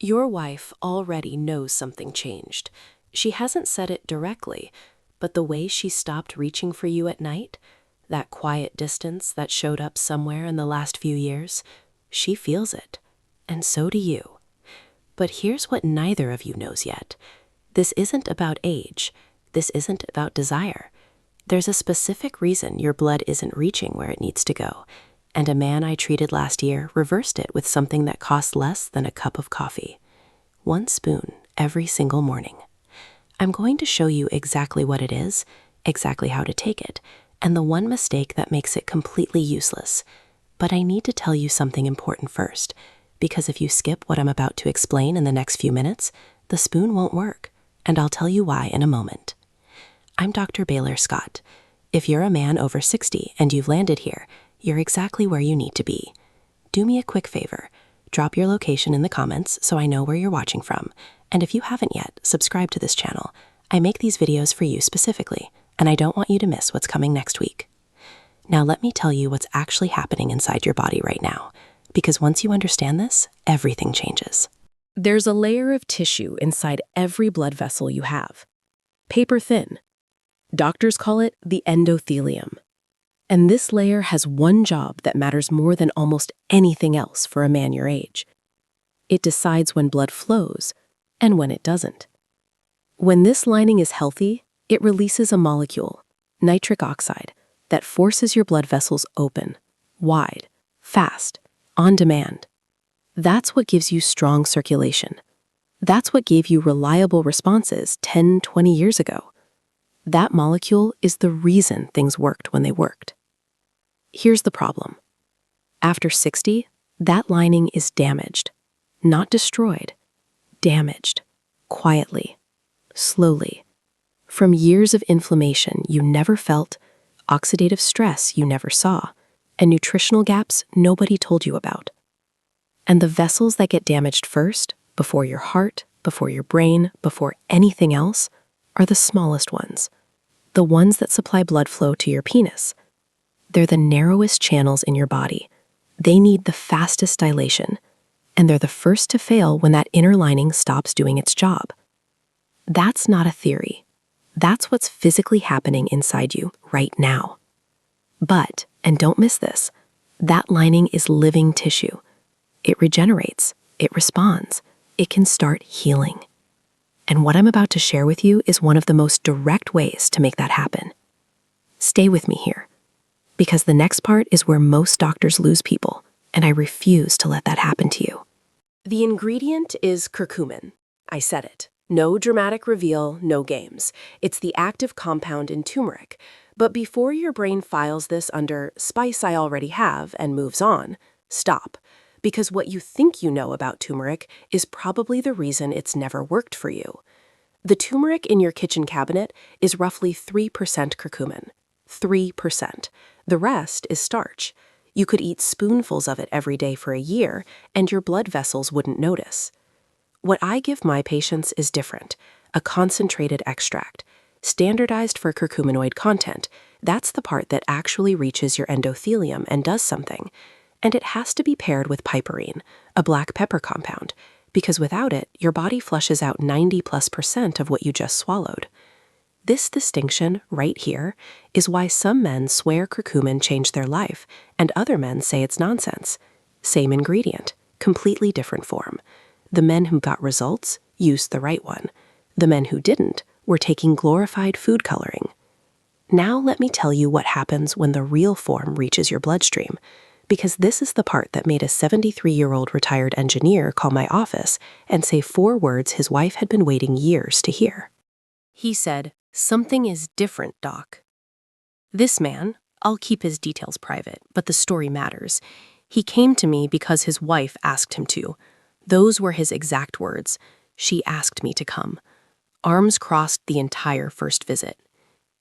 Your wife already knows something changed. She hasn't said it directly, but the way she stopped reaching for you at night, that quiet distance that showed up somewhere in the last few years, she feels it, and so do you. But here's what neither of you knows yet. This isn't about age. This isn't about desire. There's a specific reason your blood isn't reaching where it needs to go, and a man I treated last year reversed it with something that costs less than a cup of coffee. 1 spoon every single morning. I'm going to show you exactly what it is, exactly how to take it, and the one mistake that makes it completely useless. But I need to tell you something important first, because if you skip what I'm about to explain in the next few minutes, the spoon won't work, and I'll tell you why in a moment. I'm Dr. Baylor Scott. If you're a man over 60 and you've landed here, you're exactly where you need to be. Do me a quick favor. Drop your location in the comments so I know where you're watching from. And if you haven't yet, subscribe to this channel. I make these videos for you specifically, and I don't want you to miss what's coming next week. Now let me tell you what's actually happening inside your body right now, because once you understand this, everything changes. There's a layer of tissue inside every blood vessel you have. Paper thin. Doctors call it the endothelium. And this layer has one job that matters more than almost anything else for a man your age. It decides when blood flows and when it doesn't. When this lining is healthy, it releases a molecule, nitric oxide, that forces your blood vessels open, wide, fast, on demand. That's what gives you strong circulation. That's what gave you reliable responses 10, 20 years ago. That molecule is the reason things worked when they worked. Here's the problem. After 60, that lining is damaged. Not destroyed. Damaged. Quietly. Slowly. From years of inflammation you never felt, oxidative stress you never saw, and nutritional gaps nobody told you about. And the vessels that get damaged first, before your heart, before your brain, before anything else, are the smallest ones. The ones that supply blood flow to your penis. They're the narrowest channels in your body. They need the fastest dilation, and they're the first to fail when that inner lining stops doing its job. That's not a theory. That's what's physically happening inside you right now. But, and don't miss this, that lining is living tissue. It regenerates, it responds, it can start healing. And what I'm about to share with you is one of the most direct ways to make that happen. Stay with me here, because the next part is where most doctors lose people, and I refuse to let that happen to you. The ingredient is curcumin. I said it. No dramatic reveal, no games. It's the active compound in turmeric. But before your brain files this under spice I already have and moves on, stop. Because what you think you know about turmeric is probably the reason it's never worked for you. The turmeric in your kitchen cabinet is roughly 3% curcumin. 3%. The rest is starch. You could eat spoonfuls of it every day for a year, and your blood vessels wouldn't notice. What I give my patients is different, a concentrated extract, standardized for curcuminoid content. That's the part that actually reaches your endothelium and does something. And it has to be paired with piperine, a black pepper compound, because without it, your body flushes out 90+% of what you just swallowed. This distinction, right here, is why some men swear curcumin changed their life, and other men say it's nonsense. Same ingredient, completely different form. The men who got results used the right one. The men who didn't were taking glorified food coloring. Now let me tell you what happens when the real form reaches your bloodstream, because this is the part that made a 73-year-old retired engineer call my office and say 4 words his wife had been waiting years to hear. He said, "Something is different, Doc." This man, I'll keep his details private, but the story matters. He came to me because his wife asked him to. Those were his exact words. She asked me to come. Arms crossed the entire first visit.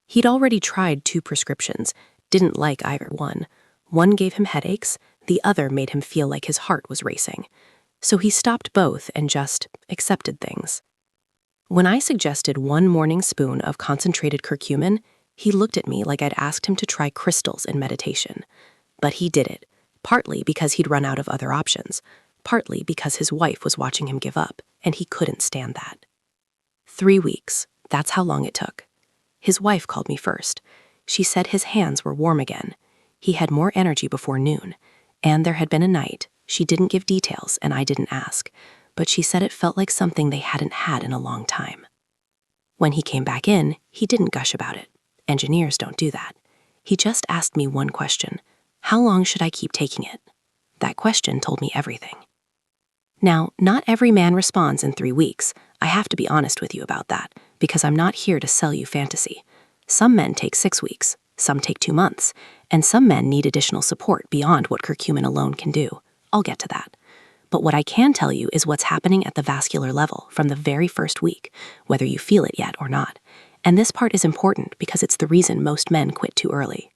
He'd already tried 2 prescriptions, didn't like either one. One gave him headaches, the other made him feel like his heart was racing. So he stopped both and just accepted things. When I suggested 1 morning spoon of concentrated curcumin, he looked at me like I'd asked him to try crystals in meditation. But he did it, partly because he'd run out of other options, partly because his wife was watching him give up, and he couldn't stand that. 3 weeks, that's how long it took. His wife called me first. She said his hands were warm again. He had more energy before noon, and there had been a night. She didn't give details, and I didn't ask, but she said it felt like something they hadn't had in a long time. When he came back in, he didn't gush about it. Engineers don't do that. He just asked me one question: how long should I keep taking it? That question told me everything. Now, not every man responds in 3 weeks. I have to be honest with you about that, because I'm not here to sell you fantasy. Some men take 6 weeks, some take 2 months, and some men need additional support beyond what curcumin alone can do. I'll get to that. But what I can tell you is what's happening at the vascular level from the very first week, whether you feel it yet or not. And this part is important because it's the reason most men quit too early.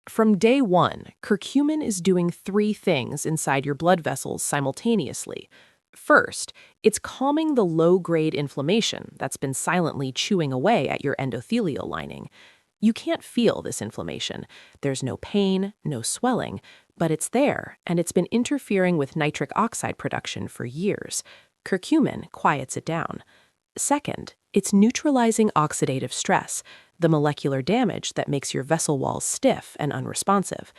From day one, curcumin is doing 3 things inside your blood vessels simultaneously. First, it's calming the low-grade inflammation that's been silently chewing away at your endothelial lining. You can't feel this inflammation. There's no pain, no swelling, but it's there, and it's been interfering with nitric oxide production for years. Curcumin quiets it down. Second, it's neutralizing oxidative stress, the molecular damage that makes your vessel walls stiff and unresponsive.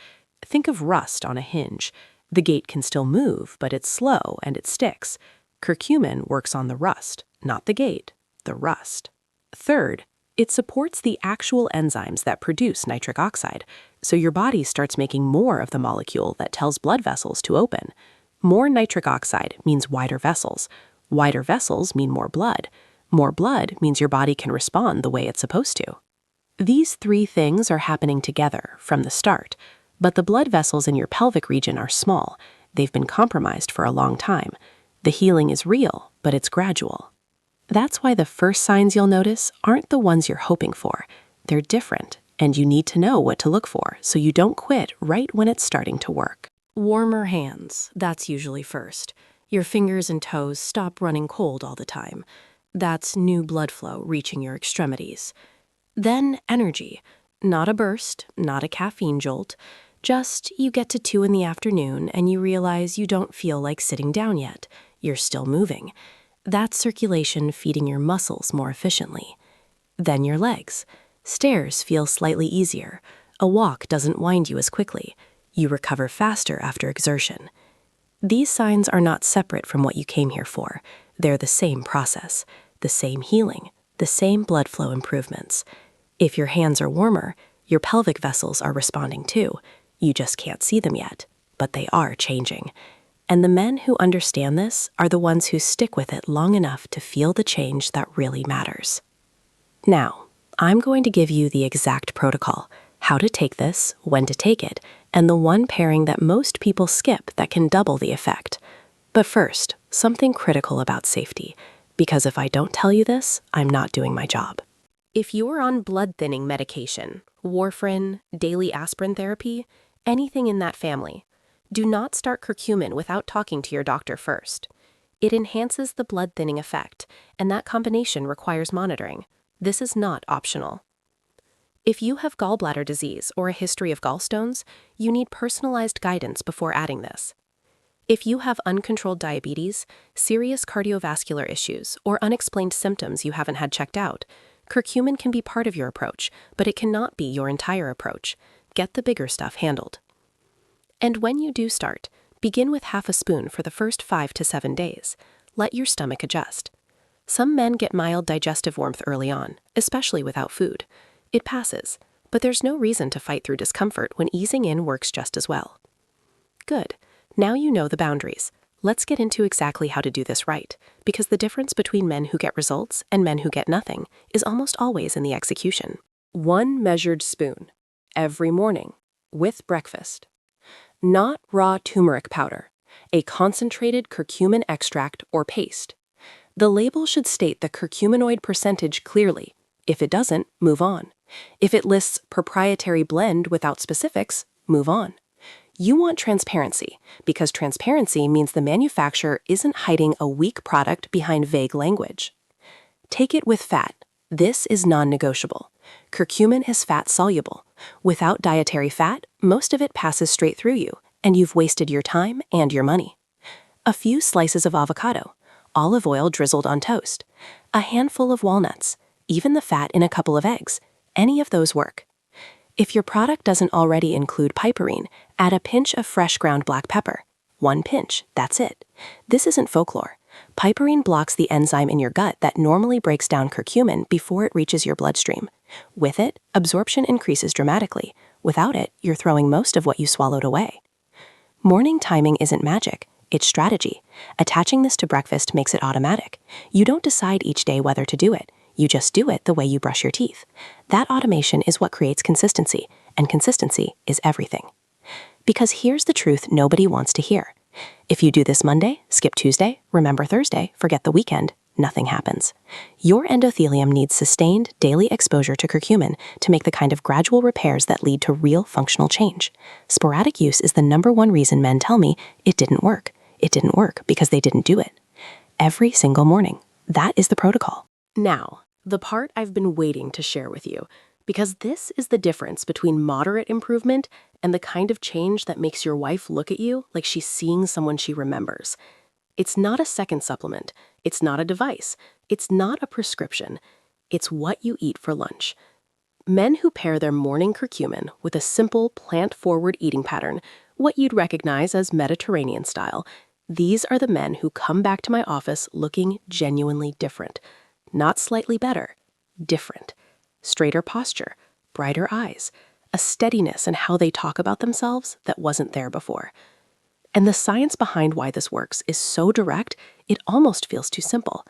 Think of rust on a hinge. The gate can still move, but it's slow and it sticks. Curcumin works on the rust, not the gate, the rust. Third, it supports the actual enzymes that produce nitric oxide, so your body starts making more of the molecule that tells blood vessels to open. More nitric oxide means wider vessels. Wider vessels mean more blood. More blood means your body can respond the way it's supposed to. These 3 things are happening together from the start, but the blood vessels in your pelvic region are small. They've been compromised for a long time. The healing is real, but it's gradual. That's why the first signs you'll notice aren't the ones you're hoping for. They're different, and you need to know what to look for so you don't quit right when it's starting to work. Warmer hands, that's usually first. Your fingers and toes stop running cold all the time. That's new blood flow reaching your extremities. Then energy. Not a burst, not a caffeine jolt. Just you get to 2 in the afternoon and you realize you don't feel like sitting down yet. You're still moving. That's circulation feeding your muscles more efficiently. Then your legs. Stairs feel slightly easier. A walk doesn't wind you as quickly. You recover faster after exertion. These signs are not separate from what you came here for. They're the same process, the same healing, the same blood flow improvements. If your hands are warmer, your pelvic vessels are responding too. You just can't see them yet, but they are changing. And the men who understand this are the ones who stick with it long enough to feel the change that really matters. Now, I'm going to give you the exact protocol, how to take this, when to take it, and the one pairing that most people skip that can double the effect. But first, something critical about safety, because if I don't tell you this, I'm not doing my job. If you're on blood-thinning medication, warfarin, daily aspirin therapy, anything in that family, do not start curcumin without talking to your doctor first. It enhances the blood-thinning effect, and that combination requires monitoring. This is not optional. If you have gallbladder disease or a history of gallstones, you need personalized guidance before adding this. If you have uncontrolled diabetes, serious cardiovascular issues, or unexplained symptoms you haven't had checked out, curcumin can be part of your approach, but it cannot be your entire approach. Get the bigger stuff handled. And when you do start, begin with half a spoon for the first 5 to 7 days. Let your stomach adjust. Some men get mild digestive warmth early on, especially without food. It passes, but there's no reason to fight through discomfort when easing in works just as well. Good. Now you know the boundaries. Let's get into exactly how to do this right, because the difference between men who get results and men who get nothing is almost always in the execution. 1 measured spoon, every morning, with breakfast. Not raw turmeric powder, a concentrated curcumin extract or paste. The label should state the curcuminoid percentage clearly. If it doesn't, move on. If it lists proprietary blend without specifics, move on. You want transparency, because transparency means the manufacturer isn't hiding a weak product behind vague language. Take it with fat. This is non-negotiable. Curcumin is fat-soluble. Without dietary fat, most of it passes straight through you, and you've wasted your time and your money. A few slices of avocado, olive oil drizzled on toast, a handful of walnuts, even the fat in a couple of eggs. Any of those work. If your product doesn't already include piperine, add a pinch of fresh ground black pepper. 1 pinch, that's it. This isn't folklore. Piperine blocks the enzyme in your gut that normally breaks down curcumin before it reaches your bloodstream. With it, absorption increases dramatically. Without it, you're throwing most of what you swallowed away. Morning timing isn't magic, it's strategy. Attaching this to breakfast makes it automatic. You don't decide each day whether to do it. You just do it the way you brush your teeth. That automation is what creates consistency, and consistency is everything. Because here's the truth nobody wants to hear. If you do this Monday, skip Tuesday, remember Thursday, forget the weekend, nothing happens. Your endothelium needs sustained daily exposure to curcumin to make the kind of gradual repairs that lead to real functional change. Sporadic use is the #1 reason men tell me it didn't work. It didn't work because they didn't do it. Every single morning. That is the protocol. Now, the part I've been waiting to share with you, because this is the difference between moderate improvement and the kind of change that makes your wife look at you like she's seeing someone she remembers. It's not a second supplement. It's not a device. It's not a prescription. It's what you eat for lunch. Men who pair their morning curcumin with a simple plant-forward eating pattern, what you'd recognize as Mediterranean style, these are the men who come back to my office looking genuinely different. Not slightly better, different. Straighter posture, brighter eyes, a steadiness in how they talk about themselves that wasn't there before. And the science behind why this works is so direct, it almost feels too simple.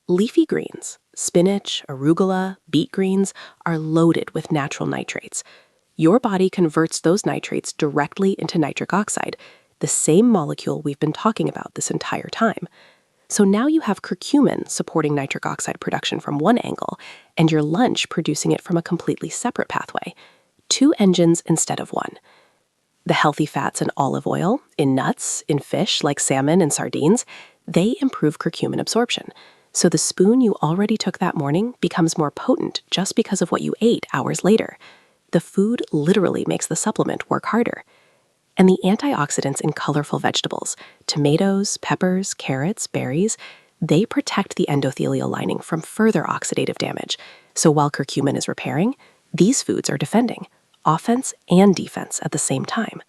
Leafy greens, spinach, arugula, beet greens, are loaded with natural nitrates. Your body converts those nitrates directly into nitric oxide, the same molecule we've been talking about this entire time. So now you have curcumin supporting nitric oxide production from one angle, and your lunch producing it from a completely separate pathway. 2 engines instead of 1. The healthy fats in olive oil, in nuts, in fish like salmon and sardines, they improve curcumin absorption. So the spoon you already took that morning becomes more potent just because of what you ate hours later. The food literally makes the supplement work harder. And the antioxidants in colorful vegetables, tomatoes, peppers, carrots, berries, they protect the endothelial lining from further oxidative damage. So while curcumin is repairing, these foods are defending, offense and defense at the same time.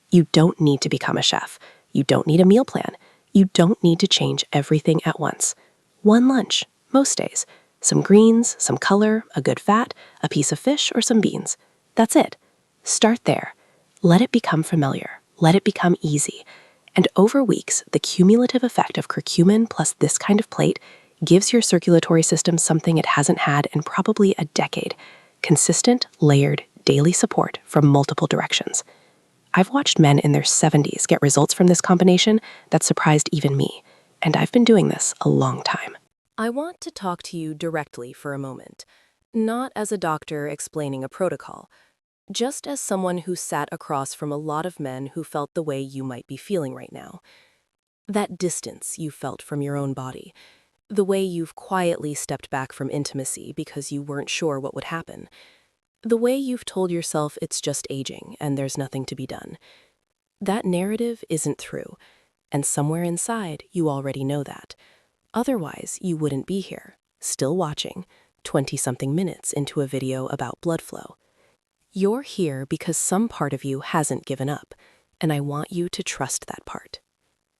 You don't need to become a chef. You don't need a meal plan. You don't need to change everything at once. 1 lunch, most days. Some greens, some color, a good fat, a piece of fish, or some beans. That's it. Start there. Let it become familiar. Let it become easy. And over weeks, the cumulative effect of curcumin plus this kind of plate gives your circulatory system something it hasn't had in probably a decade. Consistent, layered, daily support from multiple directions. I've watched men in their 70s get results from this combination that surprised even me, and I've been doing this a long time. I want to talk to you directly for a moment, not as a doctor explaining a protocol, just as someone who sat across from a lot of men who felt the way you might be feeling right now. That distance you felt from your own body, the way you've quietly stepped back from intimacy because you weren't sure what would happen, the way you've told yourself it's just aging and there's nothing to be done. That narrative isn't true, and somewhere inside you already know that. Otherwise, you wouldn't be here, still watching, 20-something minutes into a video about blood flow. You're here because some part of you hasn't given up, and I want you to trust that part.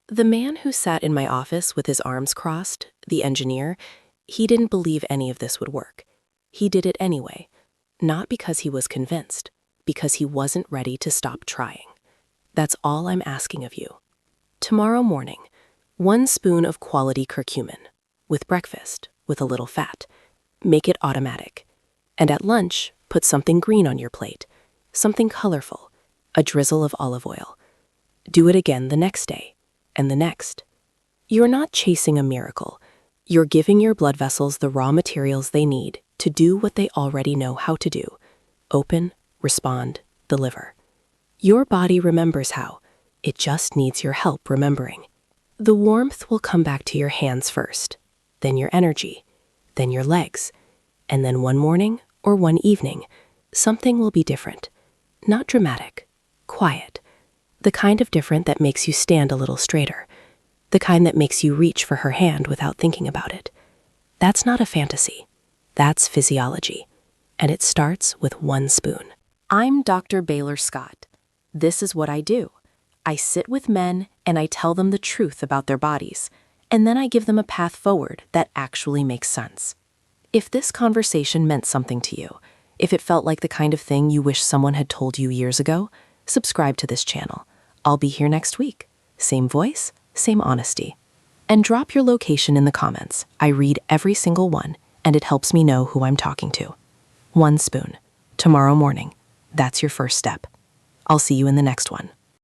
The man who sat in my office with his arms crossed, the engineer, he didn't believe any of this would work. He did it anyway, not because he was convinced, because he wasn't ready to stop trying. That's all I'm asking of you. Tomorrow morning, 1 spoon of quality curcumin, with breakfast, with a little fat. Make it automatic. And at lunch, put something green on your plate, something colorful, a drizzle of olive oil. Do it again the next day, and the next. You're not chasing a miracle. You're giving your blood vessels the raw materials they need to do what they already know how to do: open, respond, deliver. Your body remembers how. It just needs your help remembering. The warmth will come back to your hands first, then your energy, then your legs, and then one morning or one evening, something will be different. Not dramatic, quiet. The kind of different that makes you stand a little straighter. the kind that makes you reach for her hand without thinking about it. That's not a fantasy. That's physiology. And it starts with 1 spoon. I'm Dr. Baylor Scott. This is what I do. I sit with men and I tell them the truth about their bodies, and then I give them a path forward that actually makes sense. If this conversation meant something to you, if it felt like the kind of thing you wish someone had told you years ago, subscribe to this channel. I'll be here next week. Same voice, same honesty. And drop your location in the comments. I read every single one, and it helps me know who I'm talking to. 1 spoon. Tomorrow morning. That's your first step. I'll see you in the next one.